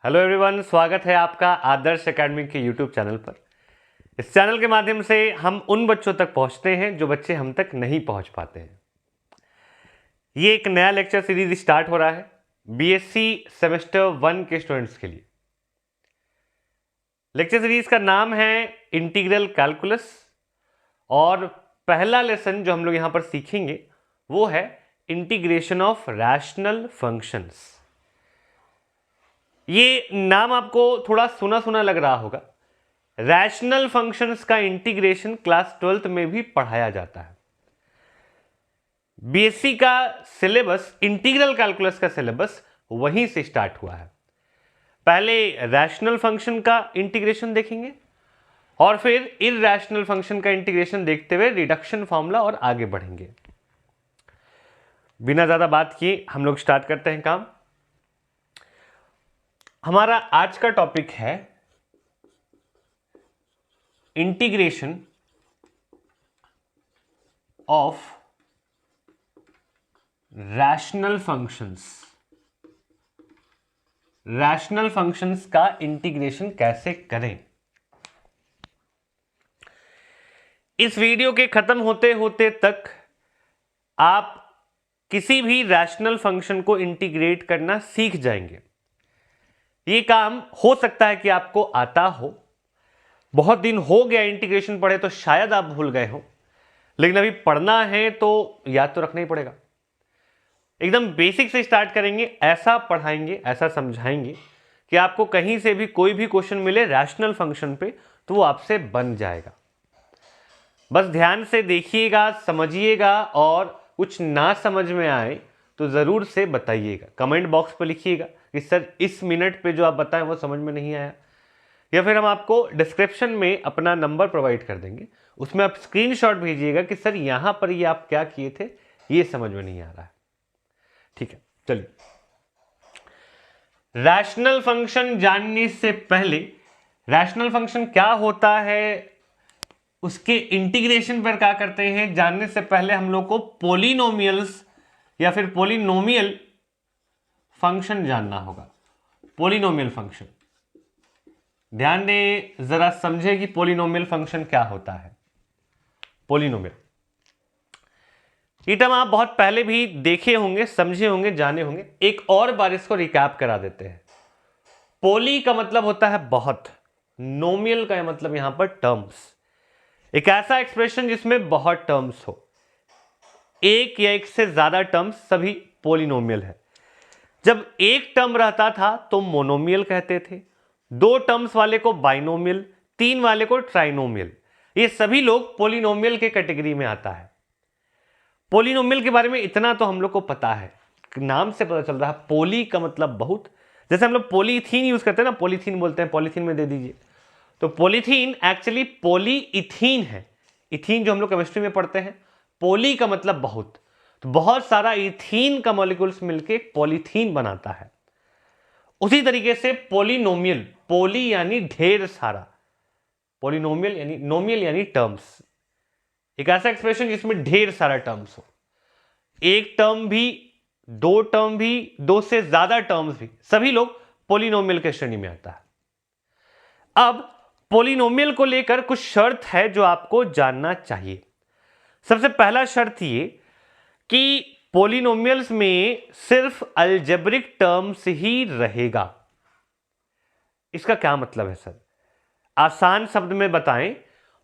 Hello everyone, स्वागत है आपका आदर्श एकेडमी के यूट्यूब चैनल पर। इस चैनल के माध्यम से हम उन बच्चों तक पहुंचते हैं जो बच्चे हम तक नहीं पहुंच पाते हैं। ये एक नया लेक्चर सीरीज स्टार्ट हो रहा है बीएससी सेमेस्टर 1 के स्टूडेंट्स के लिए। लेक्चर सीरीज का नाम है इंटीग्रल कैलकुलस और पहला लेसन जो हम लोग यहां पर सीखेंगे वो है इंटीग्रेशन ऑफ रैशनल फंक्शंस। ये नाम आपको थोड़ा सुना सुना लग रहा होगा। रैशनल फंक्शंस का इंटीग्रेशन क्लास 12th में भी पढ़ाया जाता है। बीएससी का सिलेबस, इंटीग्रल कैलकुलस का सिलेबस वहीं से स्टार्ट हुआ है। पहले रैशनल फंक्शन का इंटीग्रेशन देखेंगे और फिर इररैशनल फंक्शन का इंटीग्रेशन देखते हुए रिडक्शन फॉर्मूला और आगे बढ़ेंगे। बिना ज्यादा बात किए हम लोग स्टार्ट करते हैं काम। हमारा आज का टॉपिक है integration of rational functions. Rational functions का इंटीग्रेशन कैसे करें। इस वीडियो के खत्म होते होते तक आप किसी भी रैशनल फंक्शन को इंटीग्रेट करना सीख जाएंगे। ये काम हो सकता है कि आपको आता हो, बहुत दिन हो गया इंटीग्रेशन पढ़े तो शायद आप भूल गए हो, लेकिन अभी पढ़ना है तो याद तो रखना ही पड़ेगा। एकदम बेसिक से स्टार्ट करेंगे, ऐसा पढ़ाएंगे, ऐसा समझाएंगे कि आपको कहीं से भी कोई भी क्वेश्चन मिले रैशनल फंक्शन पे तो वो आपसे बन जाएगा। बस ध्यान से देखिएगा, समझिएगा और कुछ ना समझ में आए तो जरूर से बताइएगा। कमेंट बॉक्स पर लिखिएगा कि सर इस मिनट पे जो आप बताएं वो समझ में नहीं आया, या फिर हम आपको डिस्क्रिप्शन में अपना नंबर प्रोवाइड कर देंगे, उसमें आप स्क्रीनशॉट भेजिएगा कि सर यहां पर ये आप क्या किए थे, ये समझ में नहीं आ रहा है। ठीक है, चलिए। रैशनल फंक्शन जानने से पहले रैशनल फंक्शन क्या होता है, उसके इंटीग्रेशन पर क्या करते हैं, जानने से पहले हम लोग को पोलिनोमियल्स या फिर पोलिनोमियल फंक्शन जानना होगा। पोलिनोमियल फंक्शन, ध्यान दें, जरा समझे कि पोलिनोमियल फंक्शन क्या होता है। पोलिनोमियल ये टर्म आप बहुत पहले भी देखे होंगे, समझे होंगे, जाने होंगे। एक और बार इसको रिकैप करा देते हैं। पोली का मतलब होता है बहुत, नोमियल का मतलब यहां पर टर्म्स। एक ऐसा एक्सप्रेशन जिसमें बहुत टर्म्स हो, एक या एक से ज्यादा टर्म्स, सभी पोलिनोमियल है। जब एक टर्म रहता था तो मोनोमियल कहते थे, दो टर्म्स वाले को बाइनोमियल, तीन वाले को ट्राइनोमियल। ये सभी लोग पोलिनोमियल के कैटेगरी में आता है। पोलिनोमियल के बारे में इतना तो हम लोग को पता है, नाम से पता चल रहा है। पोली का मतलब बहुत, जैसे हम लोग पॉलीथीन यूज करते हैं ना, पॉलीथीन बोलते हैं, पॉलीथीन में दे दीजिए, तो पॉलीथीन एक्चुअली पॉलीइथीन है। इथीन जो हम लोग केमिस्ट्री में पढ़ते हैं, पोली का मतलब बहुत, तो बहुत सारा इथीन का मॉलिक्यूल्स मिलके पॉलीथीन बनाता है। उसी तरीके से पोलिनोमियल, पोली यानी ढेर सारा, पोलिनोमियल यानी नोमियल यानी टर्म्स। एक ऐसा एक्सप्रेशन जिसमें ढेर सारा टर्म्स हो, एक टर्म भी, दो टर्म भी, दो से ज्यादा टर्म्स भी, सभी लोग पोलिनोमियल के श्रेणी में आता है। अब पोलिनोमियल को लेकर कुछ शर्त है जो आपको जानना चाहिए। सबसे पहला शर्त ये कि पोलिनोमियल्स में सिर्फ अलजेब्रिक टर्म्स ही रहेगा। इसका क्या मतलब है सर? आसान शब्द में बताएं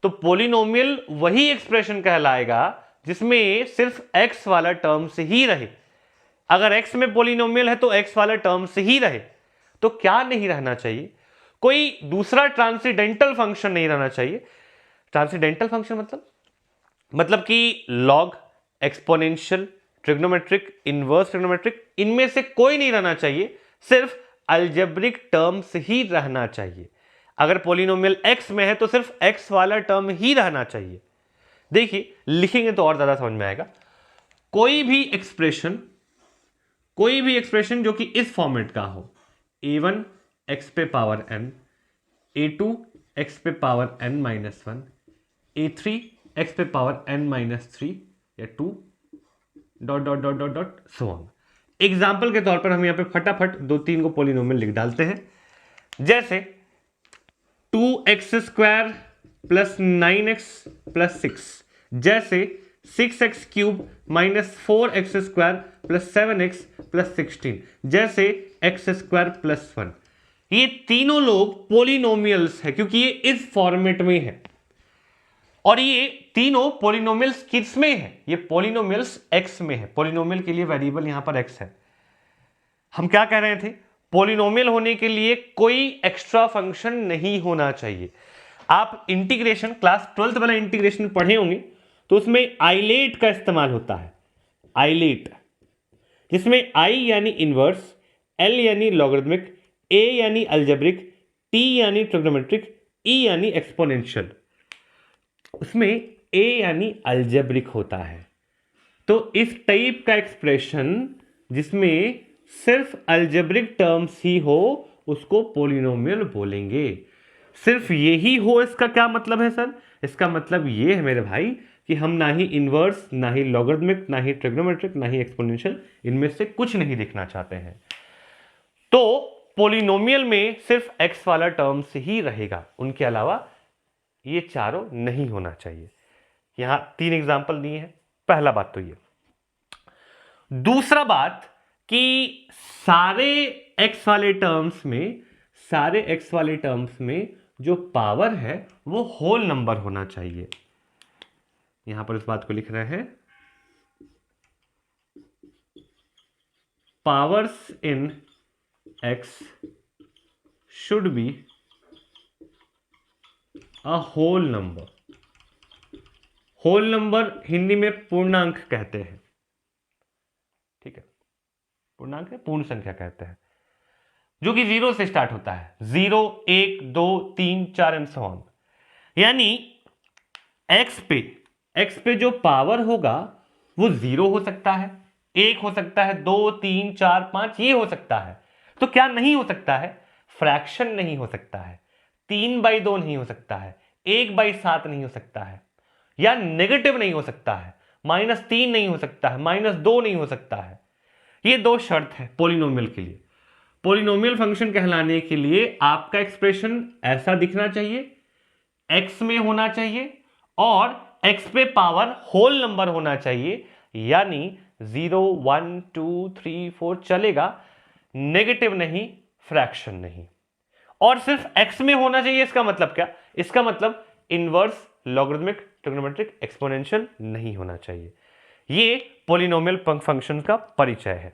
तो पोलिनोमियल वही एक्सप्रेशन कहलाएगा जिसमें सिर्फ एक्स वाला टर्म्स ही रहे। अगर एक्स में पोलिनोमियल है तो एक्स वाला टर्म्स ही रहे। तो क्या नहीं रहना चाहिए? कोई दूसरा ट्रांसीडेंटल फंक्शन नहीं रहना चाहिए। ट्रांसीडेंटल फंक्शन मतलब कि log, exponential, trigonometric, inverse trigonometric, इनमें से कोई नहीं रहना चाहिए, सिर्फ अलजेब्रिक टर्म्स ही रहना चाहिए। अगर पोलिनोमियल एक्स में है तो सिर्फ एक्स वाला टर्म ही रहना चाहिए। देखिए, लिखेंगे तो और ज्यादा समझ में आएगा। कोई भी एक्सप्रेशन जो कि इस फॉर्मेट का हो, a1 x पे पावर n, a2 x पे पावर n-1, a3 x पे पावर n-3 या 2 ... सो ऑन। एग्जाम्पल के तौर पर हम यहां पे फटाफट दो तीन को पोलिनोमियल लिख डालते हैं। जैसे 2x² प्लस 9x प्लस 6, जैसे 6x³ minus 4x² plus 7x plus 16, जैसे x² प्लस 1। ये तीनों लोग पोलिनोमियल्स है क्योंकि ये इस फॉर्मेट में है, और ये तीनों पोलिनोमियल्स किस में है? ये पोलिनोमियल्स x में है। पोलिनोमियल के लिए वेरिएबल यहां पर x है। हम क्या कह रहे थे? पोलिनोमियल होने के लिए कोई एक्स्ट्रा फंक्शन नहीं होना चाहिए। आप इंटीग्रेशन क्लास 12th वाला इंटीग्रेशन पढ़े होंगे, तो उसमें आइलेट का इस्तेमाल होता है। आइलेट, जिसमें i यानी इनवर्स, l यानी लॉगरिथमिक, a यानी अलजेब्रिक, t यानी ट्रिग्नोमेट्रिक, e यानी एक्सपोनेंशियल। उसमें a यानी अलजेब्रिक होता है। तो इस टाइप का एक्सप्रेशन जिसमें सिर्फ अलजेब्रिक टर्म्स ही हो उसको पोलिनोमियल बोलेंगे। सिर्फ यही हो, इसका क्या मतलब है सर? इसका मतलब ये है मेरे भाई कि हम ना ही इनवर्स, ना ही लॉगरिथमिक, ना ही ट्रिग्नोमेट्रिक, ना ही एक्सपोनेंशियल, इनमें से कुछ नहीं देखना चाहते हैं। तो पोलिनोमियल में सिर्फ x वाला टर्म्स ही रहेगा, उनके अलावा ये चारों नहीं होना चाहिए। यहां 3 एग्जाम्पल दिए हैं। पहला बात तो ये। दूसरा बात कि सारे x वाले टर्म्स में जो पावर है वो होल नंबर होना चाहिए। यहां पर इस बात को लिख रहे हैं, powers in x should be a whole number. Whole number Hindi में पूर्णांक कहते हैं, ठीक है? पूर्णांक है, पूर्ण संख्या कहते हैं, जो कि 0 से स्टार्ट होता है। 0, 1, 2, 3, 4 एंड सो ऑन। यानी x पे जो पावर होगा वो 0 हो सकता है, 1 हो सकता है, 2, 3, 4, 5 ये हो सकता है। तो क्या नहीं हो सकता है? फ्रैक्शन नहीं हो सकता है, 3/2 नहीं हो सकता है, 1/7 नहीं हो सकता है, या नेगेटिव नहीं हो सकता है, -3 नहीं हो सकता है, -2 नहीं हो सकता है। ये 2 शर्त है पोलिनोमियल के लिए। पोलिनोमियल फंक्शन कहलाने के लिए आपका एक्सप्रेशन ऐसा दिखना चाहिए, x में होना चाहिए, और x पे पावर होल नंबर होना चाहिए, यानी 0, 1, 2, 3, 4 चलेगा, नेगेटिव नहीं, फ्रैक्शन नहीं। और सिर्फ x में होना चाहिए, इसका मतलब क्या? इसका मतलब इनवर्स, लॉगरिथमिक, ट्रिग्नोमेट्रिक, एक्सपोनेंशियल नहीं होना चाहिए। ये पोलिनोमियल फंक्शन का परिचय है।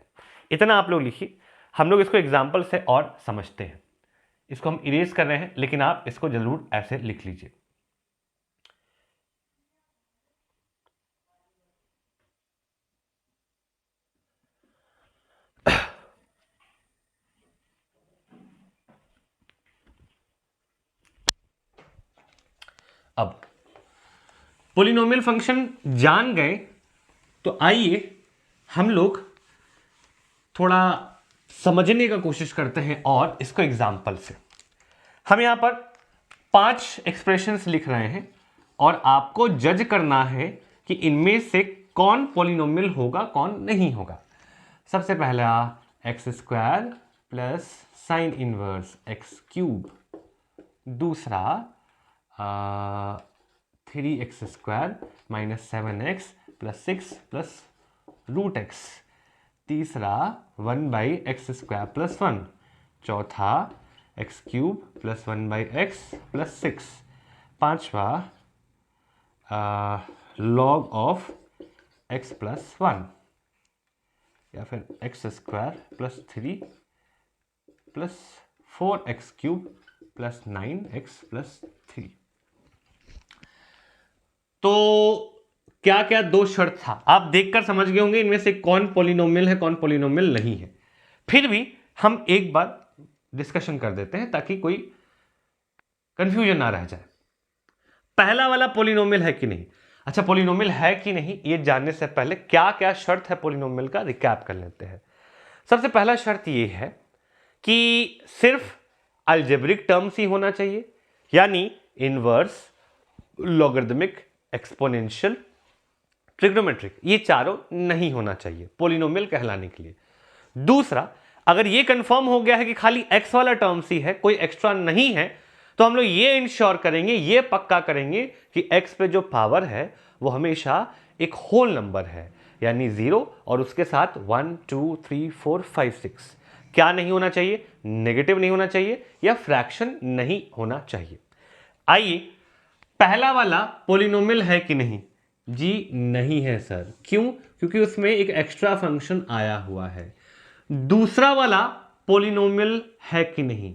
इतना आप लोग लिखिए, हम लोग इसको एग्जाम्पल से और समझते हैं। इसको हम इरेज कर रहे हैं, लेकिन आप इसको जरूर ऐसे लिख लीजिए। अब पोलिनोमियल फंक्शन जान गए, तो आइए हम लोग थोड़ा समझने का कोशिश करते हैं, और इसको एग्जाम्पल से। हम यहां पर 5 एक्सप्रेशंस लिख रहे हैं, और आपको जज करना है कि इनमें से कौन पोलिनोमियल होगा, कौन नहीं होगा। सबसे पहला x² plus sine inverse x³। दूसरा 3x² minus 7x plus 6 plus √x। तीसरा 1/x² प्लस 1। चौथा x³ प्लस 1/x प्लस 6। पांचवा log ऑफ x प्लस 1, या फिर x² plus 3 plus 4x³ plus 9x plus 3। तो क्या क्या 2 शर्त था, आप देखकर समझ गए होंगे इनमें से कौन पोलिनोमियल है, कौन पोलिनोमियल नहीं है। फिर भी हम एक बार डिस्कशन कर देते हैं ताकि कोई कंफ्यूजन ना रह जाए। पहला वाला पोलिनोमियल है कि नहीं? अच्छा, पोलिनोमियल है कि नहीं ये जानने से पहले क्या क्या शर्त है पोलिनोमियल का रिकैप कर लेते हैं। सबसे पहला शर्त ये है कि सिर्फ अलजेब्रिक टर्म्स ही होना चाहिए, यानी इनवर्स, लॉगरिथमिक, एक्सपोनेंशियल, ट्रिग्नोमेट्रिक, ये चारों नहीं होना चाहिए पोलिनोमियल कहलाने के लिए। दूसरा, अगर ये कंफर्म हो गया है कि खाली x वाला टर्म्स ही है, कोई एक्स्ट्रा नहीं है, तो हम लोग ये इंश्योर करेंगे, ये पक्का करेंगे कि x पे जो पावर है वो हमेशा एक होल नंबर है, यानी 0 और उसके साथ 1 2 3 4 5 6। क्या नहीं होना चाहिए? नेगेटिव नहीं होना चाहिए या फ्रैक्शन नहीं होना चाहिए। आइए, पहला वाला पॉलिनोमियल है कि नहीं? जी नहीं है सर। क्यों? क्योंकि उसमें एक एक्स्ट्रा फंक्शन आया हुआ है। दूसरा वाला पॉलिनोमियल है कि नहीं?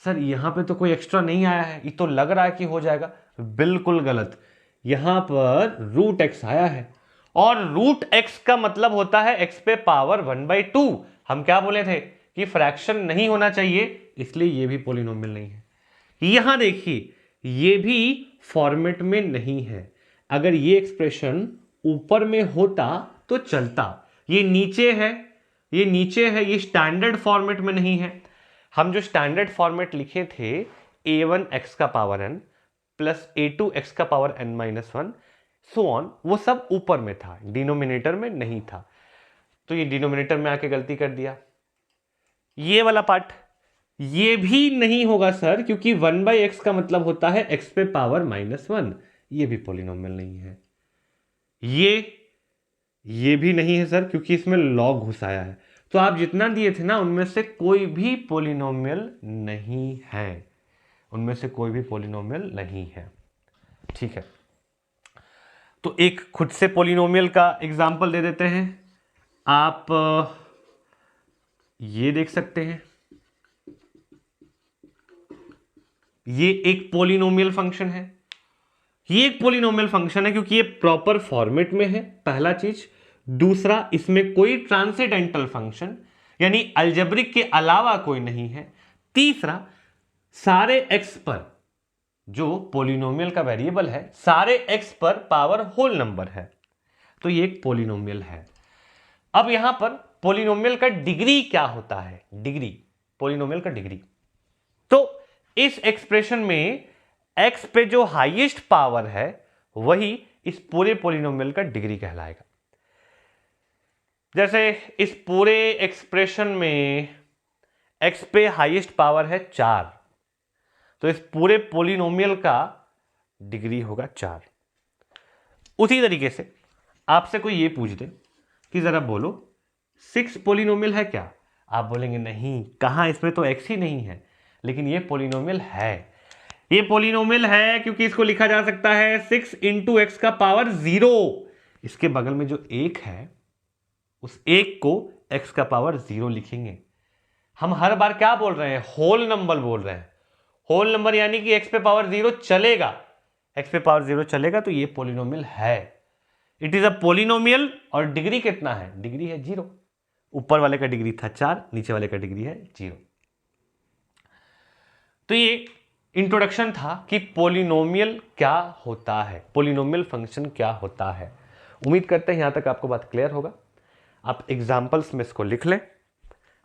सर यहां पे तो कोई एक्स्ट्रा नहीं आया है, ये तो लग रहा है कि हो जाएगा। बिल्कुल गलत, यहां पर रूट एक्स आया है और रूट एक्स का मतलब होता है एक्स पे पावर 1/2। हम क्या बोले थे कि फ्रैक्शन नहीं होना चाहिए, इसलिए ये भी पॉलिनोमियल नहीं है। यहां देखिए, ये भी फॉर्मेट में नहीं है। अगर ये एक्सप्रेशन ऊपर में होता तो चलता, ये नीचे है, ये नीचे है, ये स्टैंडर्ड फॉर्मेट में नहीं है। हम जो स्टैंडर्ड फॉर्मेट लिखे थे a1x का पावर n प्लस a2x का पावर n-1 सो ऑन, वो सब ऊपर में था, डिनोमिनेटर में नहीं था। तो ये डिनोमिनेटर में आके गलती कर दिया। ये वाला पार्ट ये भी नहीं होगा सर, क्योंकि 1/x का मतलब होता है x पे पावर -1, ये भी पॉलिनोमियल नहीं है। ये भी नहीं है सर, क्योंकि इसमें लॉग घुसाया है। तो आप जितना दिए थे ना, उनमें से कोई भी पॉलिनोमियल नहीं है, उनमें से कोई भी पॉलिनोमियल नहीं है। ठीक है, तो एक खुद से पॉलिनोमियल का एग्जांपल दे देते हैं। आप ये देख सकते हैं, ये एक पॉलिनोमियल फंक्शन है, ये एक पॉलिनोमियल फंक्शन है क्योंकि ये प्रॉपर फॉर्मेट में है, पहला चीज। दूसरा, इसमें कोई ट्रांसेंडेंटल फंक्शन यानी अलजेब्रिक के अलावा कोई नहीं है। तीसरा, सारे एक्स पर जो पॉलिनोमियल का वेरिएबल है, सारे एक्स पर पावर होल नंबर है, तो ये एक पॉलिनोमियल है। अब यहां पर पॉलिनोमियल का डिग्री क्या होता है? डिग्री, पॉलिनोमियल का डिग्री। तो इस एक्सप्रेशन में x पे जो हाईएस्ट पावर है वही इस पूरे पॉलिनोमियल का डिग्री कहलाएगा। जैसे इस पूरे एक्सप्रेशन में x पे हाईएस्ट पावर है 4, तो इस पूरे पॉलिनोमियल का डिग्री होगा 4। उसी तरीके से आपसे कोई ये पूछ दे कि जरा बोलो 6 पॉलिनोमियल है क्या? आप बोलेंगे नहीं, कहां, इसमें तो x ही नहीं है। लेकिन ये पॉलिनोमियल है, ये पॉलिनोमियल है क्योंकि इसको लिखा जा सकता है 6 × x का पावर 0। इसके बगल में जो 1 है, उस 1 को x का पावर 0 लिखेंगे। हम हर बार क्या बोल रहे हैं? होल नंबर बोल रहे हैं। होल नंबर यानी कि x पे पावर 0 चलेगा, x पे पावर 0 चलेगा, तो ये पॉलिनोमियल है। It is a polynomial. और डिग्री कितना है? डिग्री है 0। ऊपर वाले का डिग्री था 4, नीचे वाले का डिग्री है 0। तो ये इंट्रोडक्शन था कि पॉलिनोमियल क्या होता है, पॉलिनोमियल फंक्शन क्या होता है। उम्मीद करते हैं यहां तक आपको बात क्लियर होगा। आप एग्जाम्पल्स में इसको लिख लें,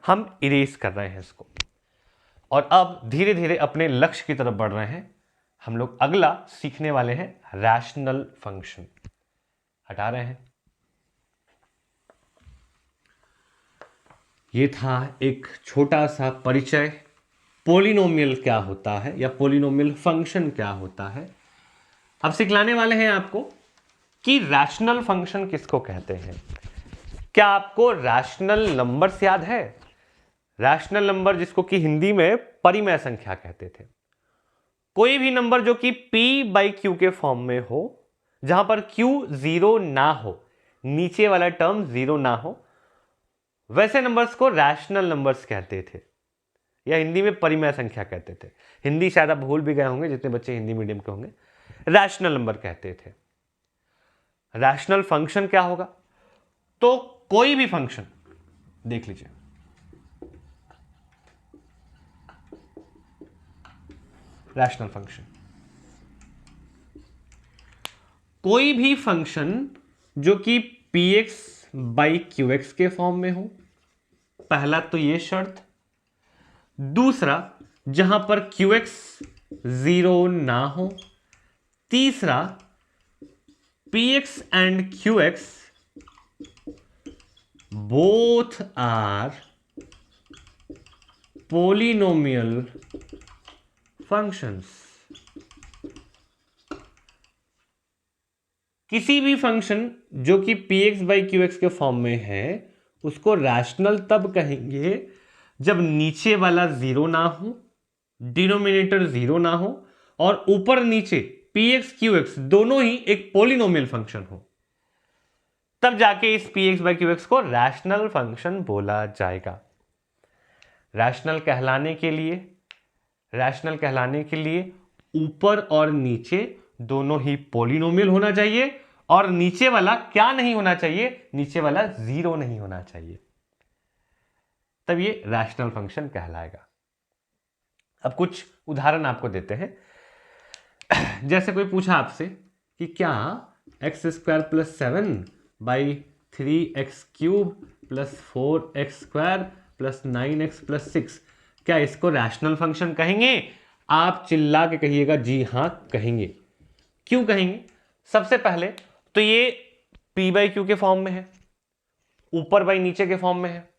हम इरेज कर रहे हैं इसको, और अब धीरे धीरे अपने लक्ष्य की तरफ बढ़ रहे हैं। हम लोग अगला सीखने वाले हैं रैशनल फंक्शन। हटा रहे हैं। ये था एक छोटा सा परिचय, पॉलिनोमियल क्या होता है या पॉलिनोमियल फंक्शन क्या होता है। अब सिखलाने वाले हैं आपको कि रैशनल फंक्शन किसको कहते हैं। क्या आपको रैशनल नंबर्स याद है? रैशनल नंबर जिसको कि हिंदी में परिमेय संख्या कहते थे। कोई भी नंबर जो कि p/q के फॉर्म में हो, जहां पर q 0 ना हो, नीचे वाला टर्म 0 ना हो, वैसे नंबर्स को रैशनल नंबर्स कहते थे, या हिंदी में परिमेय संख्या कहते थे। हिंदी शायद आप भूल भी गए होंगे, जितने बच्चे हिंदी मीडियम के होंगे। रैशनल नंबर कहते थे। रैशनल फंक्शन क्या होगा? तो कोई भी फंक्शन देख लीजिए, रैशनल फंक्शन, कोई भी फंक्शन जो कि px/qx के फॉर्म में हो, पहला तो ये शर्त। दूसरा, जहां पर qx 0 ना हो। तीसरा, px and qx both are polynomial functions. किसी भी फंक्शन जो कि px बाई क्यू एक्स के फॉर्म में है उसको रैशनल तब कहेंगे जब नीचे वाला जीरो ना हो, डिनोमिनेटर जीरो ना हो और ऊपर नीचे px qx दोनों ही एक पोलिनोमियल फंक्शन हो, तब जाके इस px बाई क्यू एक्स को रैशनल फंक्शन बोला जाएगा। रैशनल कहलाने के लिए ऊपर और नीचे दोनों ही पोलिनोमियल होना चाहिए और नीचे वाला क्या नहीं होना चाहिए, नीचे वाला जीरो नहीं होना चाहिए, तब ये रैशनल फंक्शन कहलाएगा। अब कुछ उदाहरण आपको देते हैं। जैसे कोई पूछा आपसे कि क्या x square plus 7 by 3x cube plus 4x square plus 9x plus 6, क्या इसको रैशनल फंक्शन कहेंगे? आप चिल्ला के कहिएगा जी हां कहेंगे। क्यों कहेंगे? सबसे पहले तो ये p बाई क्यू के फॉर्म में है, ऊपर बाई नीचे के फॉर्म में है,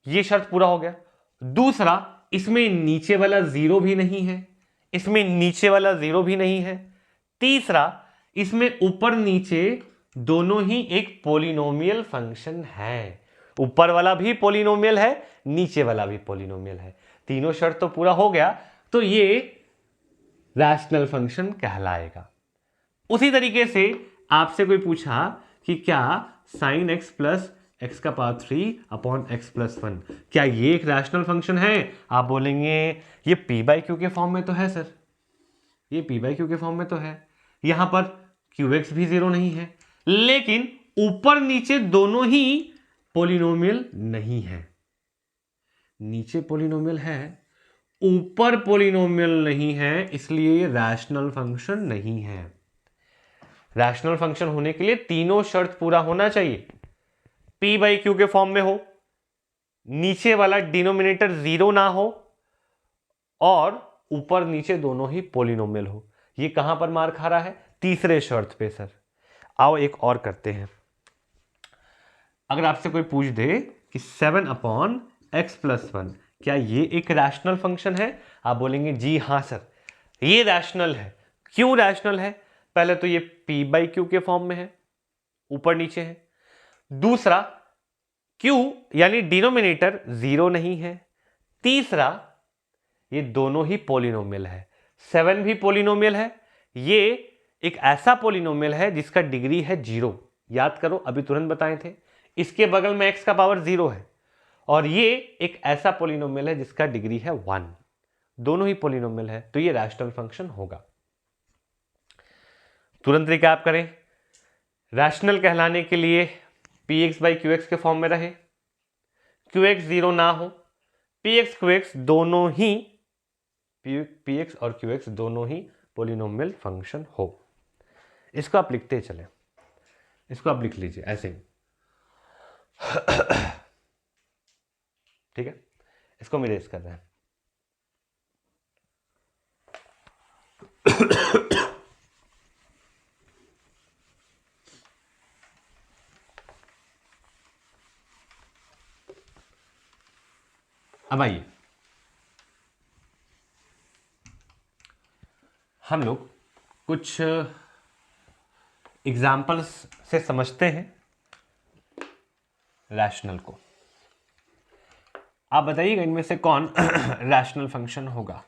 ये शर्त पूरा हो गया। दूसरा, इसमें नीचे वाला जीरो भी नहीं है, इसमें नीचे वाला जीरो भी नहीं है। तीसरा, इसमें ऊपर नीचे दोनों ही एक पोलिनोमियल फंक्शन है, ऊपर वाला भी पोलिनोमियल है, नीचे वाला भी पोलिनोमियल है। तीनों शर्त तो पूरा हो गया तो ये रैशनल फंक्शन कहलाएगा। उसी तरीके से आपसे कोई पूछा कि क्या साइन एक्स प्लस एक्स का पावर 3 अपॉन एक्स प्लस 1, क्या ये एक रैशनल फंक्शन है? आप बोलेंगे ये p बाई क्यू के फॉर्म में तो है सर, ये p बाई क्यू के फॉर्म में तो है, यहां पर qx भी जीरो नहीं है, लेकिन ऊपर नीचे दोनों ही पोलिनोमियल नहीं है। नीचे पोलिनोमियल है, ऊपर पोलिनोमियल नहीं है, इसलिए ये रैशनल फंक्शन नहीं है। रैशनल फंक्शन होने के लिए तीनों शर्त पूरा होना चाहिए, p बाई क्यू के फॉर्म में हो, नीचे वाला डिनोमिनेटर जीरो ना हो और ऊपर नीचे दोनों ही पोलिनोमियल हो। ये कहां पर मार खा रहा है? तीसरे शर्त पे सर। आओ एक और करते हैं। अगर आपसे कोई पूछ दे कि 7 अपॉन एक्स प्लस 1, क्या ये एक रैशनल फंक्शन है? आप बोलेंगे जी हां सर, ये रैशनल है। क्यों रैशनल है? पहले तो ये p बाई क्यू के फॉर्म में है, ऊपर नीचे है। दूसरा, q यानी डिनोमिनेटर जीरो नहीं है। तीसरा, ये दोनों ही पोलिनोमियल है, 7 भी पोलिनोमियल है, ये एक ऐसा पोलिनोमियल है जिसका डिग्री है जीरो। याद करो, अभी तुरंत बताए थे, इसके बगल में x का पावर जीरो है और ये एक ऐसा पोलिनोमियल है जिसका डिग्री है 1, दोनों ही पोलिनोमियल है, तो ये रैशनल फंक्शन होगा। तुरंत रिकैप करें। रैशनल कहलाने के लिए px बाई क्यू एक्स के फॉर्म में रहे, qx जीरो ना हो, px qx दोनों ही px और qx दोनों ही पोलिनोमियल फंक्शन हो। इसको आप लिखते चले, इसको आप लिख लीजिए ऐसे ही, ठीक है। इसको हम इरेज कर रहे हैं। अब आइए हम लोग कुछ एग्जाम्पल्स से समझते हैं रैशनल को। आप बताइएगा इनमें से कौन रैशनल फंक्शन होगा।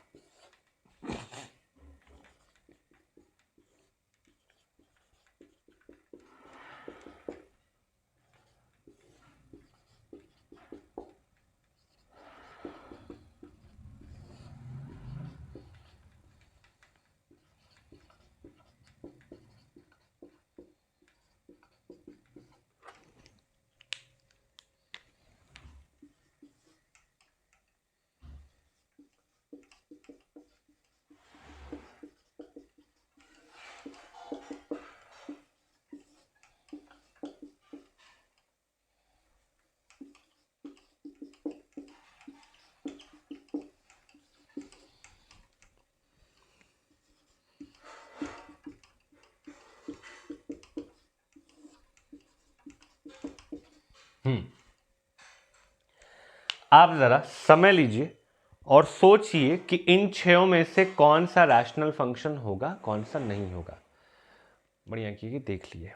आप जरा समय लीजिए और सोचिए कि इन छयों में से कौन सा रैशनल फंक्शन होगा, कौन सा नहीं होगा। बढ़िया कीजिए, देख लिए।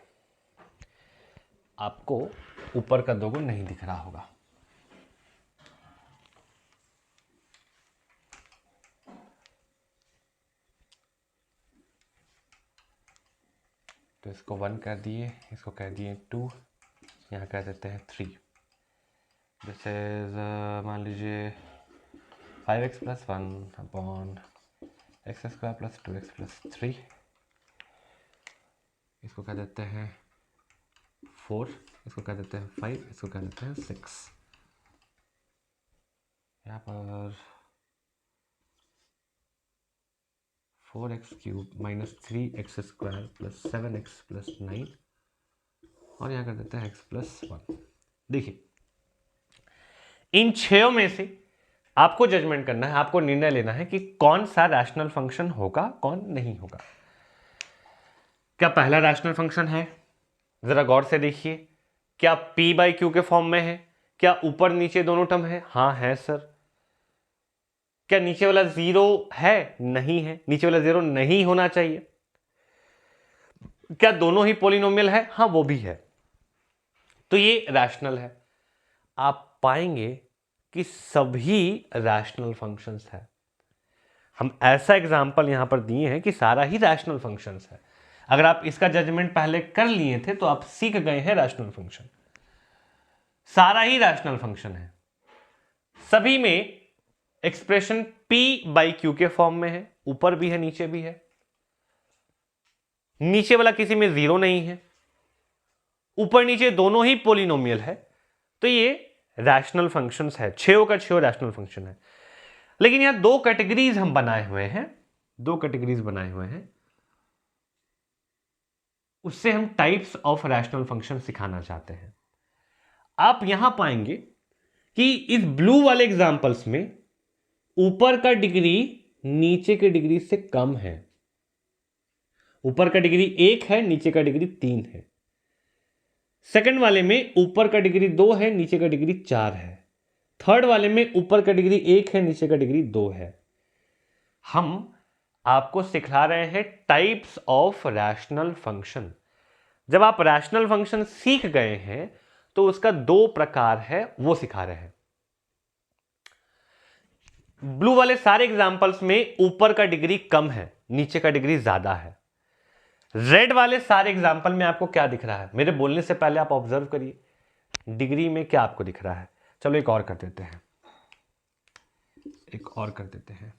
आपको ऊपर का दोगुन नहीं दिख रहा होगा। तो इसको 1 कर दिए, इसको कह दिए 2, यहाँ कह देते हैं 3। दिस इज मान लीजिए 5x + 1 अपॉन x² + 2x + 3। इसको कह देते हैं 4, इसको कह देते हैं 5, इसको कह देते हैं 6। यहाँ पर 4x³ - 3x² + 7x + 9, और यहाँ कर देते हैं x + 1। देखिए, इन छयों में से आपको जजमेंट करना है, आपको निर्णय लेना है कि कौन सा रैशनल फंक्शन होगा, कौन नहीं होगा। क्या पहला रैशनल फंक्शन है? जरा गौर से देखिए, क्या p/q के फॉर्म में है? क्या ऊपर नीचे दोनों टर्म है? हाँ है सर। क्या नीचे वाला 0 है? नहीं है, नीचे वाला 0 नहीं होना चाहिए। क्या दोनों ही पॉलिनोमियल है? हाँ वो भी है। तो ये रैशनल है। आप पाएंगे कि सभी रैशनल फंक्शंस है। हम ऐसा एग्जांपल यहां पर दिए हैं कि सारा ही रैशनल फंक्शंस है। अगर आप इसका जजमेंट पहले कर लिए थे तो आप सीख गए हैं रैशनल फंक्शन। सारा ही रैशनल फंक्शन है, सभी में एक्सप्रेशन p/q के फॉर्म में है, ऊपर भी है नीचे भी है। नीचे वाला किसी में 0 नहीं है, ऊपर नीचे दोनों ही पॉलिनोमियल है। तो ये रैशनल फंक्शंस है, छयों का छयों रैशनल फंक्शन है। लेकिन यहां दो कैटेगरीज हम बनाए हुए हैं, दो कैटेगरीज बनाए हुए हैं, उससे हम टाइप्स ऑफ रैशनल फंक्शन सिखाना चाहते हैं। आप यहां पाएंगे कि इस ब्लू वाले एग्जांपल्स में ऊपर का डिग्री नीचे के डिग्री से कम है। ऊपर का डिग्री 1 है, नीचे का डिग्री 3 है। सेकंड वाले में ऊपर का डिग्री 2 है, नीचे का डिग्री 4 है। थर्ड वाले में ऊपर का डिग्री 1 है, नीचे का डिग्री 2 है। हम आपको सिखा रहे हैं टाइप्स ऑफ रैशनल फंक्शन। जब आप रैशनल फंक्शन सीख गए हैं तो उसका दो प्रकार है, वो सिखा रहे हैं। ब्लू वाले सारे एग्जांपल्स में ऊपर का डिग्री कम है, नीचे का डिग्री ज्यादा है। रेड वाले सारे एग्जांपल में आपको क्या दिख रहा है? मेरे बोलने से पहले आप ऑब्जर्व करिए, डिग्री में क्या आपको दिख रहा है। चलो एक और कर देते हैं, एक और कर देते हैं।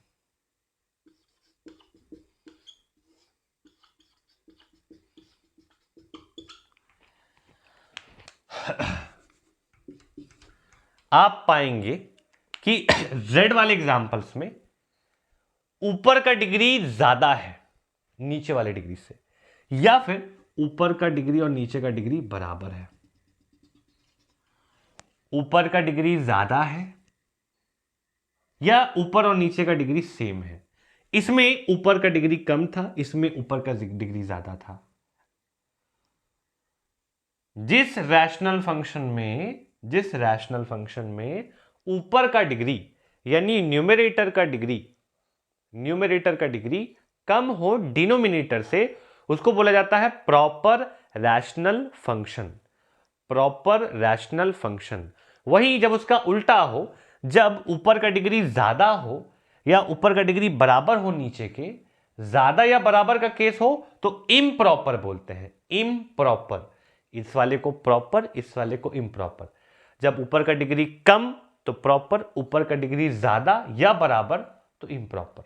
आप पाएंगे कि रेड वाले एग्जांपल्स में ऊपर का डिग्री ज्यादा है नीचे वाले डिग्री से, या फिर ऊपर का डिग्री और नीचे का डिग्री बराबर है। ऊपर का डिग्री ज्यादा है या ऊपर और नीचे का डिग्री सेम है। इसमें ऊपर का डिग्री कम था, इसमें ऊपर का डिग्री ज्यादा था। जिस रैशनल फंक्शन में ऊपर का डिग्री यानी न्यूमरेटर का डिग्री कम हो डिनोमिनेटर से, उसको बोला जाता है proper rational function. Proper rational function. वही जब उसका उल्टा हो, जब ऊपर का डिग्री ज्यादा हो या ऊपर का डिग्री बराबर हो नीचे के, ज्यादा या बराबर का केस हो तो इम्प्रॉपर बोलते हैं। इम्प्रॉपर, इस वाले को प्रॉपर, इस वाले को इम्प्रॉपर। जब ऊपर का डिग्री कम तो प्रॉपर, ऊपर का डिग्री ज्यादा या बराबर तो इम्प्रॉपर।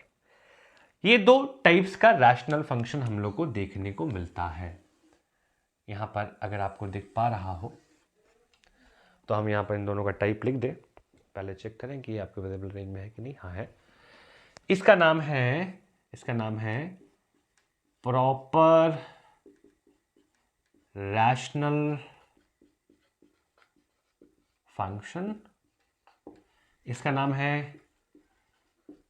ये दो टाइप्स का रैशनल फंक्शन हम लोग को देखने को मिलता है। यहां पर अगर आपको दिख पा रहा हो तो हम यहां पर इन दोनों का टाइप लिख दें। पहले चेक करें कि आपके विजिबल रेंज में है कि नहीं। हाँ है। इसका नाम है प्रॉपर रैशनल फंक्शन। इसका नाम है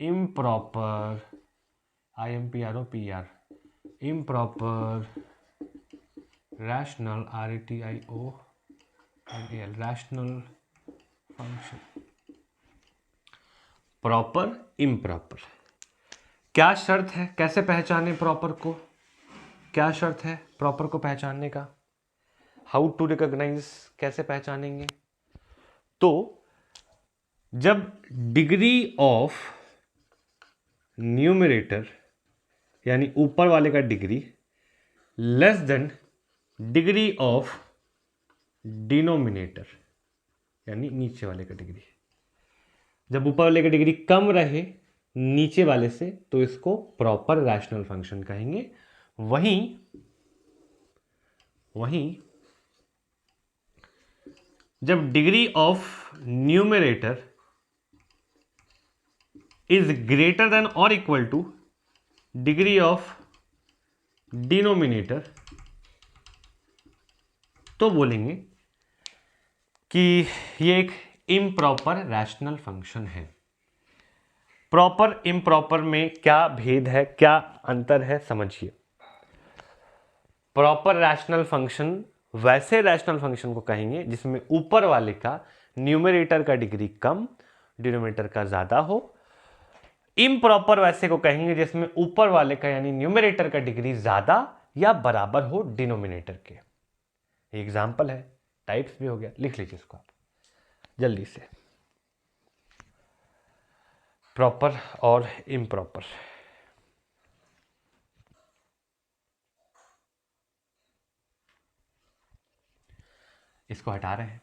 improper, IMPROPR, improper rational, RATIONAL, rational function. Proper, improper. क्या शर्त है, कैसे पहचाने प्रॉपर को? क्या शर्त है प्रॉपर को पहचानने का? हाउ टू रिकॉग्नाइज, कैसे पहचानेंगे? तो जब डिग्री ऑफ न्यूमरेटर यानी ऊपर वाले का degree less than degree of denominator यानी नीचे वाले का डिग्री, जब ऊपर वाले का डिग्री कम रहे नीचे वाले से तो इसको प्रॉपर रैशनल फंक्शन कहेंगे। वहीं जब degree of numerator is greater than और equal to degree of denominator तो बोलेंगे कि ये एक इम्प्रॉपर रैशनल फंक्शन है। प्रॉपर इम्प्रॉपर में क्या भेद है, क्या अंतर है, समझिए। प्रॉपर रैशनल फंक्शन वैसे रैशनल फंक्शन को कहेंगे जिसमें ऊपर वाले का न्यूमरेटर का डिग्री कम डिनोमिनेटर का ज्यादा हो। इम्प्रॉपर वैसे को कहेंगे जिसमें ऊपर वाले का यानी न्यूमरेटर का डिग्री ज्यादा या बराबर हो डिनोमिनेटर के। एग्जाम्पल है, टाइप्स भी हो गया, लिख लीजिए इसको आप जल्दी से। प्रॉपर और इम्प्रॉपर। इसको हटा रहे हैं।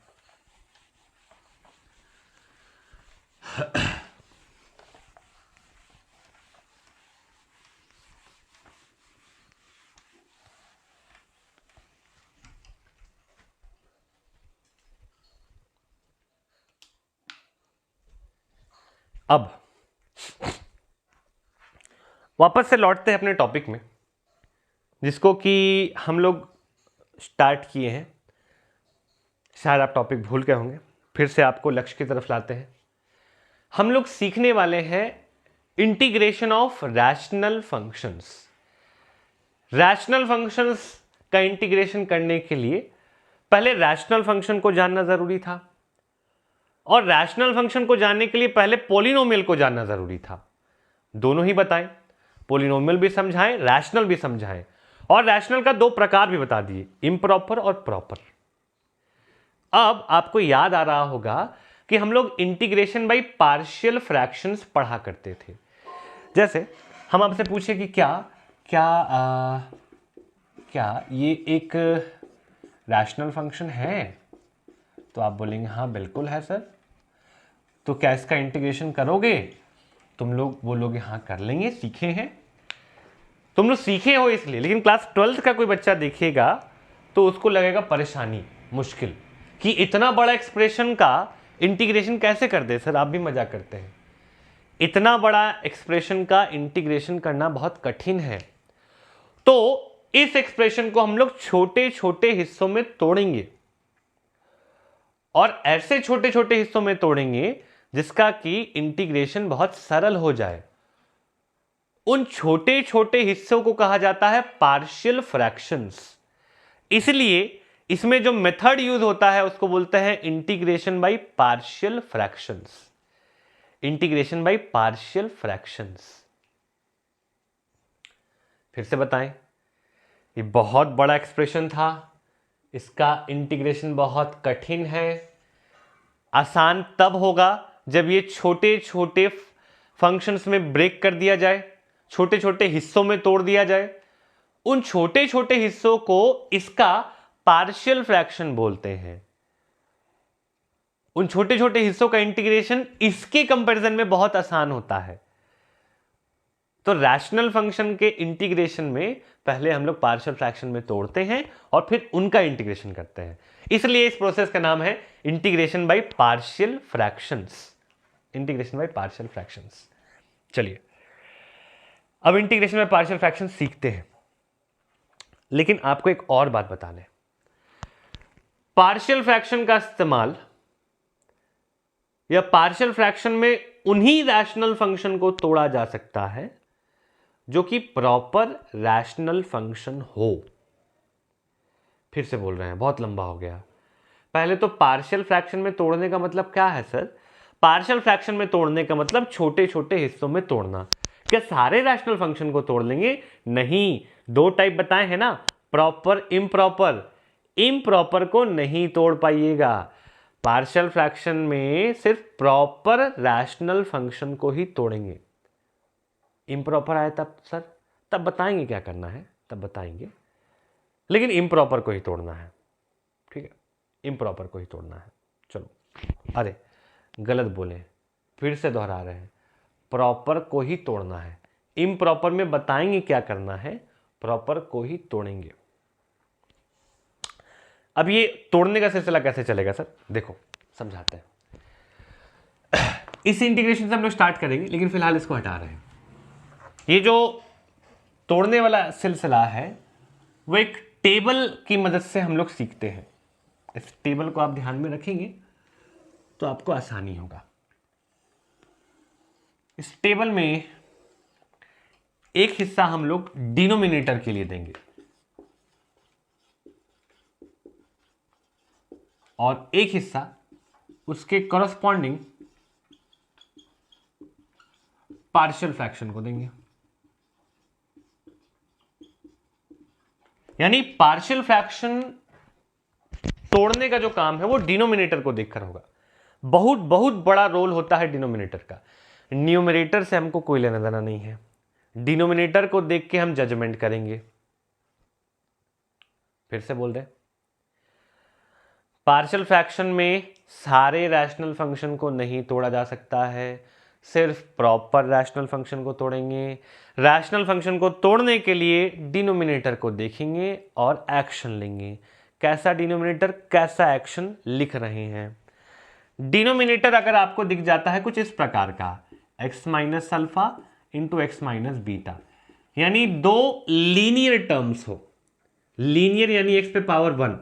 अब वापस से लौटते हैं अपने टॉपिक में, जिसको कि हम लोग स्टार्ट किए हैं। शायद आप टॉपिक भूल गए होंगे, फिर से आपको लक्ष्य की तरफ लाते हैं। हम लोग सीखने वाले हैं integration of rational functions. Rational functions का इंटीग्रेशन करने के लिए पहले रैशनल फंक्शन को जानना जरूरी था, और रैशनल फंक्शन को जानने के लिए पहले पॉलिनोमियल को जानना जरूरी था। दोनों ही बताएं, पॉलिनोमियल भी समझाएं, रैशनल भी समझाएं, और रैशनल का दो प्रकार भी बता दिए, इम्प्रॉपर और प्रॉपर। अब आपको याद आ रहा होगा कि हम लोग इंटीग्रेशन बाय पार्शियल फ्रैक्शंस पढ़ा करते थे। जैसे हम आपसे पूछे कि क्या ये एक रैशनल फंक्शन है, तो आप बोलेंगे हाँ बिल्कुल है सर। तो क्या इसका इंटीग्रेशन करोगे? तुम लोग बोलोगे हाँ कर लेंगे, सीखे हैं। तुम लोग सीखे हो इसलिए, लेकिन क्लास 12th का कोई बच्चा देखेगा तो उसको लगेगा परेशानी, मुश्किल, कि इतना बड़ा एक्सप्रेशन का इंटीग्रेशन कैसे कर दे सर। आप भी मजाक करते हैं, इतना बड़ा एक्सप्रेशन का इंटीग्रेशन करना बहुत कठिन है। तो इस एक्सप्रेशन को हम लोग छोटे छोटे हिस्सों में तोड़ेंगे, और ऐसे छोटे छोटे हिस्सों में तोड़ेंगे जिसका कि इंटीग्रेशन बहुत सरल हो जाए। उन छोटे छोटे हिस्सों को कहा जाता है पार्शियल फ्रैक्शंस। इसलिए इसमें जो मेथड यूज होता है उसको बोलते हैं integration by partial fractions. Integration by partial fractions. फिर से बताएं, ये बहुत बड़ा एक्सप्रेशन था, इसका इंटीग्रेशन बहुत कठिन है। आसान तब होगा जब ये छोटे छोटे फंक्शंस में ब्रेक कर दिया जाए, छोटे छोटे हिस्सों में तोड़ दिया जाए। उन छोटे छोटे हिस्सों को इसका पार्शियल फ्रैक्शन बोलते हैं। उन छोटे छोटे हिस्सों का इंटीग्रेशन इसके कंपैरिजन में बहुत आसान होता है। तो रैशनल फंक्शन के इंटीग्रेशन में पहले हम लोग पार्शियल फ्रैक्शन में तोड़ते हैं और फिर उनका इंटीग्रेशन करते हैं। इसलिए इस प्रोसेस का नाम है integration by partial fractions. Integration by partial fractions. चलिए अब इंटीग्रेशन बाय पार्शियल फ्रैक्शन सीखते हैं, लेकिन आपको एक और बात बताने, पार्शियल फ्रैक्शन का इस्तेमाल या पार्शियल फ्रैक्शन में उन्हीं रैशनल फंक्शन को तोड़ा जा सकता है जो कि प्रॉपर रैशनल फंक्शन हो। फिर से बोल रहे हैं, बहुत लंबा हो गया। पहले तो पार्शियल फ्रैक्शन में तोड़ने का मतलब क्या है सर? पार्शियल फ्रैक्शन में तोड़ने का मतलब छोटे छोटे हिस्सों में तोड़ना। क्या सारे रैशनल फंक्शन को तोड़ लेंगे? नहीं, दो टाइप बताए हैं ना, प्रॉपर, इम्प्रॉपर। इम्प्रॉपर को नहीं तोड़ पाइएगा। पार्शियल फ्रैक्शन में सिर्फ प्रॉपर रैशनल फंक्शन को ही तोड़ेंगे। इम्प्रॉपर आए तब सर, तब बताएंगे क्या करना है, तब बताएंगे, लेकिन इम्प्रॉपर को ही तोड़ना है। ठीक है, इम्प्रॉपर को ही तोड़ना है। चलो, अरे गलत बोले, फिर से दोहरा रहे हैं, प्रॉपर को ही तोड़ना है। इम्प्रॉपर में बताएंगे क्या करना है, प्रॉपर को ही तोड़ेंगे। अब ये तोड़ने का सिलसिला कैसे चलेगा सर? देखो समझाते हैं। इस इंटीग्रेशन से हम लोग स्टार्ट करेंगे, लेकिन फिलहाल इसको हटा रहे हैं। ये जो तोड़ने वाला सिलसिला है वो एक टेबल की मदद से हम लोग सीखते हैं। इस टेबल को आप ध्यान में रखेंगे तो आपको आसानी होगा। इस टेबल में एक हिस्सा हम लोग डिनोमिनेटर के लिए देंगे और एक हिस्सा उसके कॉरस्पॉन्डिंग पार्शियल फ्रैक्शन को देंगे। यानी पार्शियल फ्रैक्शन तोड़ने का जो काम है वो डिनोमिनेटर को देखकर होगा। बहुत बहुत बड़ा रोल होता है डिनोमिनेटर का। न्यूमरेटर से हमको कोई लेना देना नहीं है, डिनोमिनेटर को देख के हम जजमेंट करेंगे। फिर से बोल रहे, पार्शियल फ्रैक्शन में सारे रैशनल फंक्शन को नहीं तोड़ा जा सकता है, सिर्फ प्रॉपर रैशनल फंक्शन को तोड़ेंगे। रैशनल फंक्शन को तोड़ने के लिए डिनोमिनेटर को देखेंगे और एक्शन लेंगे। कैसा डिनोमिनेटर, कैसा एक्शन लिख रहे हैं। डिनोमिनेटर अगर आपको दिख जाता है कुछ इस प्रकार का, x minus alpha into x minus beta, यानी दो लीनियर टर्म्स हो, लीनियर यानी x पे पावर 1,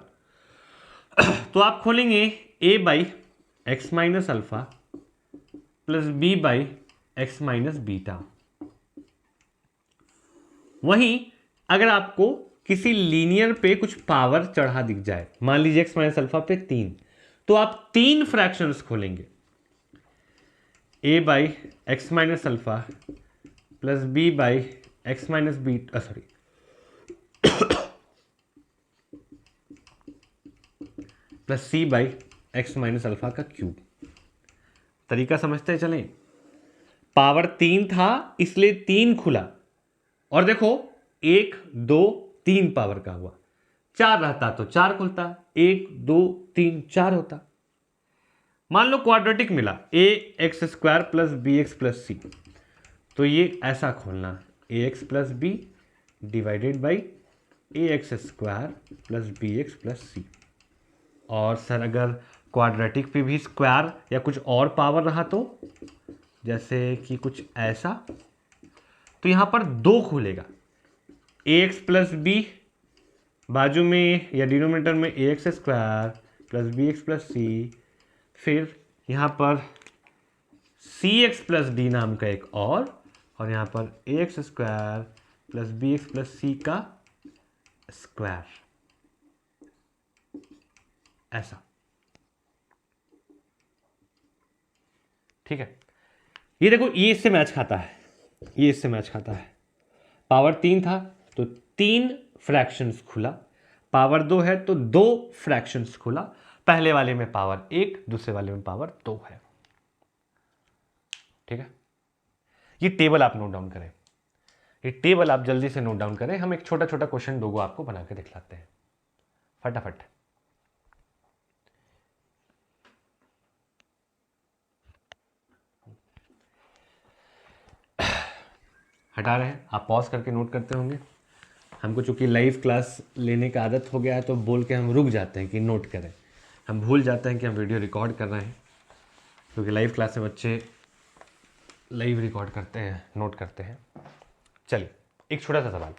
तो आप खोलेंगे a by x minus alpha plus b by x minus beta. वहीं अगर आपको किसी लीनियर पे कुछ पावर चढ़ा दिख जाए, मान लीजिए एक्स माइनस अल्फा पे 3, तो आप 3 फ्रैक्शंस खोलेंगे, a by x minus alpha plus b by x minus beta, sorry plus c by x minus alpha का क्यूब। तरीका समझते चलें, पावर 3 था इसलिए 3 खुला, और देखो 1 2 3 पावर का हुआ, 4 रहता तो 4 खुलता, 1 2 3 4 होता। मान लो क्वाड्रेटिक मिला, A X square plus B X plus C, तो ये ऐसा खोलना, A X plus B divided by A X square plus B X plus C. और सर अगर क्वाड्रेटिक पे भी स्क्वायर या कुछ और पावर रहा तो, जैसे कि कुछ ऐसा, तो यहां पर 2 खुलेगा, ए एक्स प्लस बी बाजू में या डिनोमिनेटर में A X square plus B X plus C, फिर यहां पर सी एक्स प्लस डी नाम का एक और यहां पर A X square plus B X plus C का स्क्वायर, ऐसा। ठीक है, ये देखो, ये इससे मैच खाता है, ये इससे मैच खाता है। पावर 3 था तो 3 फ्रैक्शंस खुला, पावर 2 है तो 2 फ्रैक्शंस खुला। पहले वाले में पावर 1, दूसरे वाले में पावर 2 है। ठीक है, ये टेबल आप नोट डाउन करें, ये टेबल आप जल्दी से नोट डाउन करें। हम एक छोटा छोटा क्वेश्चन दोगो आपको बना के दिखलाते हैं फटाफट। हटा रहे हैं, आप पॉज करके नोट करते होंगे। हमको चूंकि लाइव क्लास लेने का आदत हो गया है तो बोल के हम रुक जाते हैं कि नोट करें, हम भूल जाते हैं कि हम वीडियो रिकॉर्ड कर रहे हैं, क्योंकि लाइव क्लास में बच्चे लाइव रिकॉर्ड करते हैं, नोट करते हैं। चलिए, एक छोटा सा सवाल,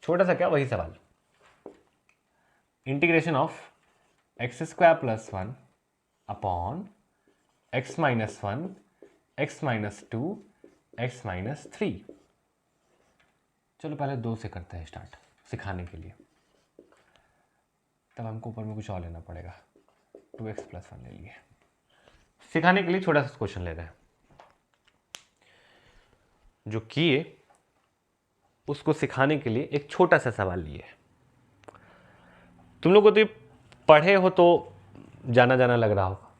छोटा सा क्या, वही सवाल, integration of x square plus 1 upon x minus 1 x minus 2 x minus 3। चलो पहले 2 से करते हैं स्टार्ट, सिखाने के लिए, तब हमको ऊपर में कुछ और लेना पड़ेगा। 2x प्लस 1 ले लिए, सिखाने के लिए छोटा सा क्वेश्चन ले रहे हैं, जो किए उसको सिखाने के लिए एक छोटा सा सवाल लिए। तुम लोग को तो पढ़े हो तो जाना जाना लग रहा होगा,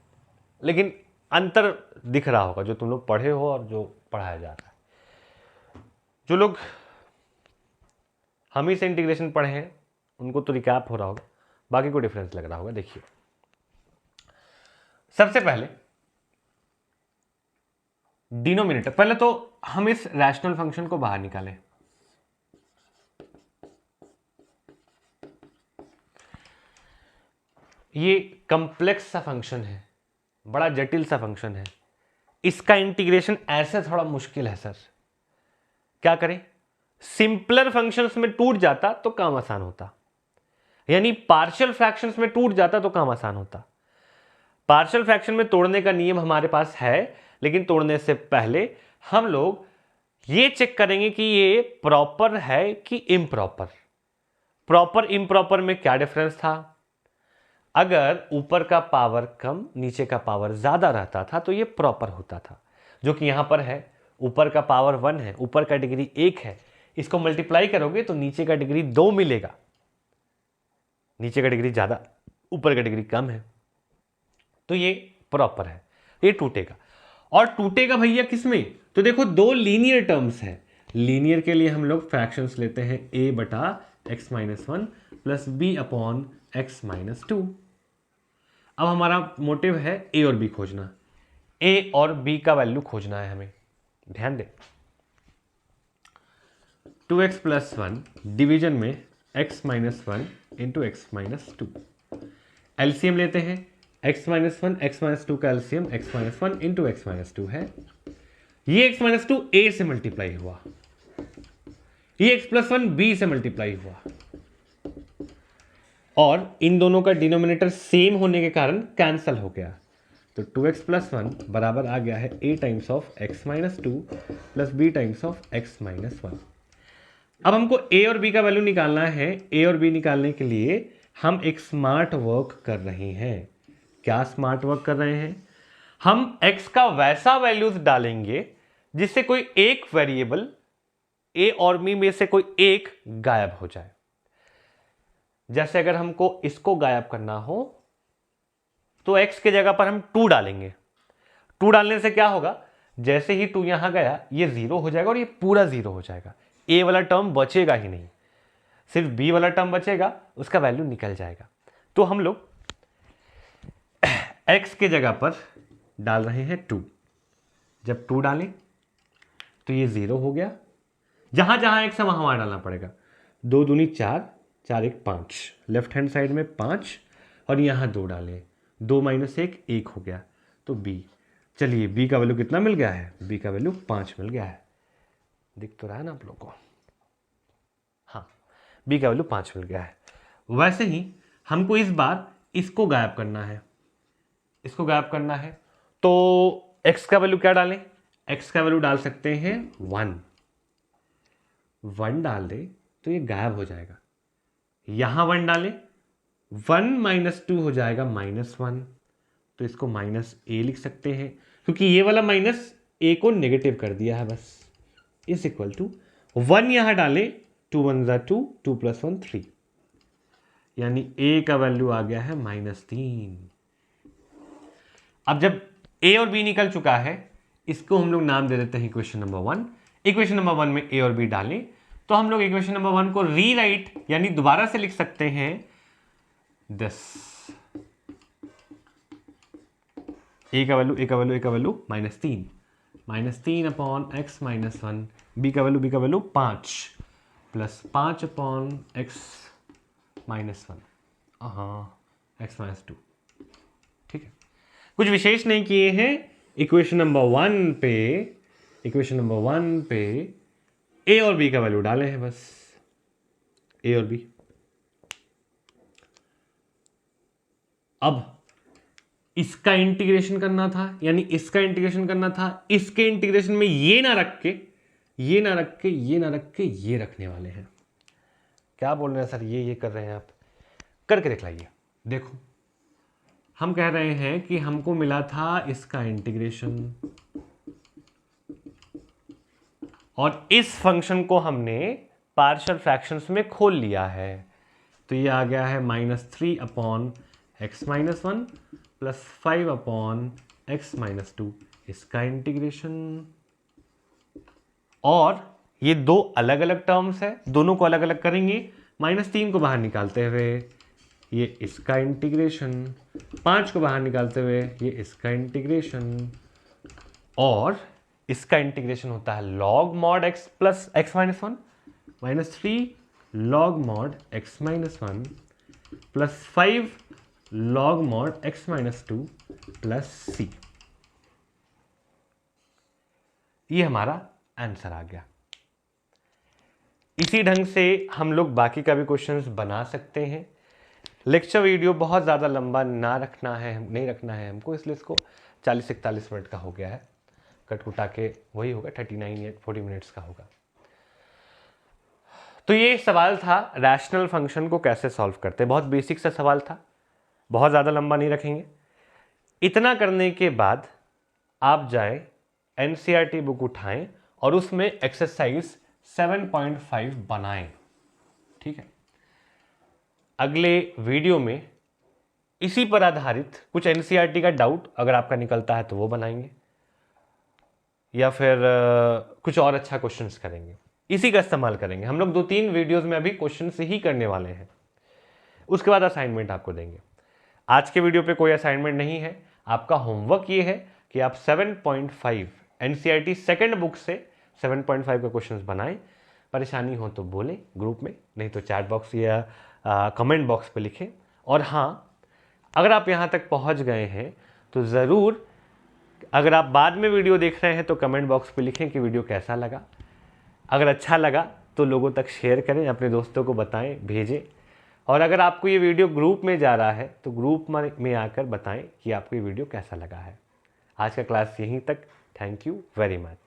लेकिन अंतर दिख रहा होगा जो तुम लोग पढ़े हो और जो पढ़ाया जा रहा है। जो लोग हम ही से इंटीग्रेशन पढ़े हैं उनको तो रिकैप हो रहा होगा, बाकी को डिफरेंस लग रहा होगा। देखिए, सबसे पहले डिनोमिनेटर, पहले तो हम इस रैशनल फंक्शन को बाहर निकालें। ये कॉम्प्लेक्स सा फंक्शन है, बड़ा जटिल सा फंक्शन है, इसका इंटीग्रेशन ऐसे थोड़ा मुश्किल है सर। क्या करें? सिंपलर फंक्शंस में टूट जाता तो काम आसान होता, यानी पार्शियल फ्रैक्शंस में टूट जाता तो काम आसान होता। पार्शियल फ्रैक्शन में तोड़ने का नियम हमारे पास है, लेकिन तोड़ने से पहले हम लोग ये चेक करेंगे कि ये प्रॉपर है कि इम्प्रॉपर। प्रॉपर इम्प्रॉपर में क्या डिफरेंस था? अगर ऊपर का पावर कम नीचे का पावर ज्यादा रहता था तो ये प्रॉपर होता था, जो कि यहां पर है। ऊपर का पावर 1 है, ऊपर का डिग्री 1 है, इसको मल्टीप्लाई करोगे तो नीचे का डिग्री 2 मिलेगा। नीचे का डिग्री ज्यादा, ऊपर का डिग्री कम है, तो ये प्रॉपर है। ये टूटेगा, और टूटेगा भैया किसमें? तो देखो, दो लीनियर टर्म्स है। लीनियर के लिए हम लोग फ्रैक्शंस लेते हैं a बटा x minus 1 plus b upon x minus 2। अब हमारा मोटिव है a और b खोजना। a और b का वैल्यू खोजना है हमें, ध्यान दे। 2x प्लस 1 डिवीजन में x minus 1 into x minus 2। LCM लेते हैं, x माइनस 1 x माइनस 2 का LCM x minus 1 into x minus 2 है। ये x माइनस 2 a से मल्टीप्लाई हुआ, ये x प्लस 1 b से मल्टीप्लाई हुआ, और इन दोनों का डिनोमिनेटर सेम होने के कारण कैंसल हो गया। तो 2x प्लस 1 बराबर आ गया है a times of x minus 2 plus b times of x minus 1। अब हमको a और b का वैल्यू निकालना है। a और b निकालने के लिए हम एक स्मार्ट वर्क कर रहे हैं। क्या स्मार्ट वर्क कर रहे हैं? हम x का वैसा वैल्यूज डालेंगे जिससे कोई एक वेरिएबल a और b में से कोई एक गायब हो जाए। जैसे अगर हमको इसको गायब करना हो तो x के जगह पर हम 2 डालेंगे। 2 डालने से क्या होगा? जैसे ही 2 यहां गया ये 0 हो जाएगा और ये पूरा 0 हो जाएगा। a वाला टर्म बचेगा ही नहीं, सिर्फ b वाला टर्म बचेगा, उसका वैल्यू निकल जाएगा। तो हम लोग x के जगह पर डाल रहे हैं 2। जब 2 डालें तो ये 0 हो गया। जहां जहां x है वहां वहां डालना पड़ेगा। 2 दूनी 4, 4 1 5, लेफ्ट हैंड साइड में 5, और यहां 2 डालें, 2 माइनस 1 1 हो गया, तो b। चलिए, b का वैल्यू कितना मिल गया है? b का वैल्यू 5 मिल गया है। दिख तो रहा है ना आप लोग को? हाँ, b का वैल्यू 5 मिल गया है। वैसे ही हमको इस बार इसको गायब करना है। इसको गायब करना है तो x का वैल्यू क्या डालें? x का वैल्यू डाल सकते हैं 1। 1 डाल दे तो ये गायब हो जाएगा। यहां 1 डालें, 1 माइनस 2 हो जाएगा -1, तो इसको माइनस a लिख सकते हैं, क्योंकि ये वाला माइनस a को नेगेटिव कर दिया है बस। इज इक्वल टू 1 यहां डालें, 2 1 ज़ा 2, 2 प्लस 1 3, यानी a का वैल्यू आ गया है -3। अब जब a और b निकल चुका है, इसको हम लोग नाम दे देते हैं इक्वेशन नंबर 1। इक्वेशन नंबर 1 में a और b डालें तो हम लोग इक्वेशन नंबर 1 को रीराइट यानी दोबारा से लिख सकते हैं दिस। a का value -3 upon x minus 1, b का value 5 plus 5 upon x minus 1, हाँ x माइनस 2। ठीक है, कुछ विशेष नहीं किए हैं। इक्वेशन नंबर 1 पे a और b का वैल्यू डाले हैं बस, a और b। अब इसका इंटीग्रेशन करना था, यानी इसका इंटीग्रेशन करना था। इसके इंटीग्रेशन में ये ना रख के ये रखने वाले हैं। क्या बोल रहे हैं सर? ये कर रहे हैं आप? करके दिखलाइए। देखो, हम कह रहे हैं कि हमको मिला था इसका इंटीग्रेशन, और इस फंक्शन को हमने पार्शियल फ्रैक्शंस में खोल लिया है। तो ये आ गया है -3/x-1 प्लस 5/x-2 इसका इंटीग्रेशन। और ये दो अलग अलग टर्म्स है, दोनों को अलग अलग करेंगे। -3 को बाहर निकालते हुए ये इसका इंटीग्रेशन, 5 को बाहर निकालते हुए ये इसका इंटीग्रेशन, और इसका इंटीग्रेशन होता है log mod x plus x-1 -3 log mod x-1 plus 5 log mod x-2 plus c। ये हमारा आंसर आ गया। इसी ढंग से हम लोग बाकी का भी क्वेश्चंस बना सकते हैं। लेक्चर वीडियो बहुत ज़्यादा लंबा नहीं रखना है हमको, इसलिए इसको 40-41 मिनट का हो गया है। कटकुटा के वही होगा 39 या 40 मिनट्स का होगा। तो ये सवाल था रैशनल फंक्शन को कैसे सॉल्व करते हैं। बहुत बेसिक सा सवाल था, बहुत ज़्यादा लंबा नहीं रखेंगे। इतना करने के बाद आप जाएं एनसीईआरटी बुक उठाएं और उसमें एक्सरसाइज 7.5 बनाएं। ठीक है, अगले वीडियो में इसी पर आधारित कुछ एनसीईआरटी का डाउट अगर आपका निकलता है तो वो बनाएंगे, या फिर कुछ और अच्छा क्वेश्चंस करेंगे। इसी का इस्तेमाल करेंगे हम लोग। 2-3 वीडियोस में अभी क्वेश्चन से ही करने वाले हैं, उसके बाद असाइनमेंट आपको देंगे। आज के वीडियो पे कोई असाइनमेंट नहीं है। आपका होमवर्क ये है कि आप 7.5 एनसीईआरटी सेकंड बुक से 7.5 का क्वेश्चंस बनाएं। परेशानी हो तो बोलें ग्रुप में, नहीं तो चैट बॉक्स या कमेंट बॉक्स पे लिखें। और हाँ, अगर आप यहाँ तक पहुँच गए हैं तो ज़रूर, अगर आप बाद में वीडियो देख रहे हैं तो कमेंट बॉक्स पे लिखें कि वीडियो कैसा लगा। अगर अच्छा लगा तो लोगों तक शेयर करें, अपने दोस्तों को बताएं, भेजें। और अगर आपको ये वीडियो ग्रुप में जा रहा है तो ग्रुप में आकर बताएं कि आपको ये वीडियो कैसा लगा है। आज का क्लास यहीं तक। Thank you very much.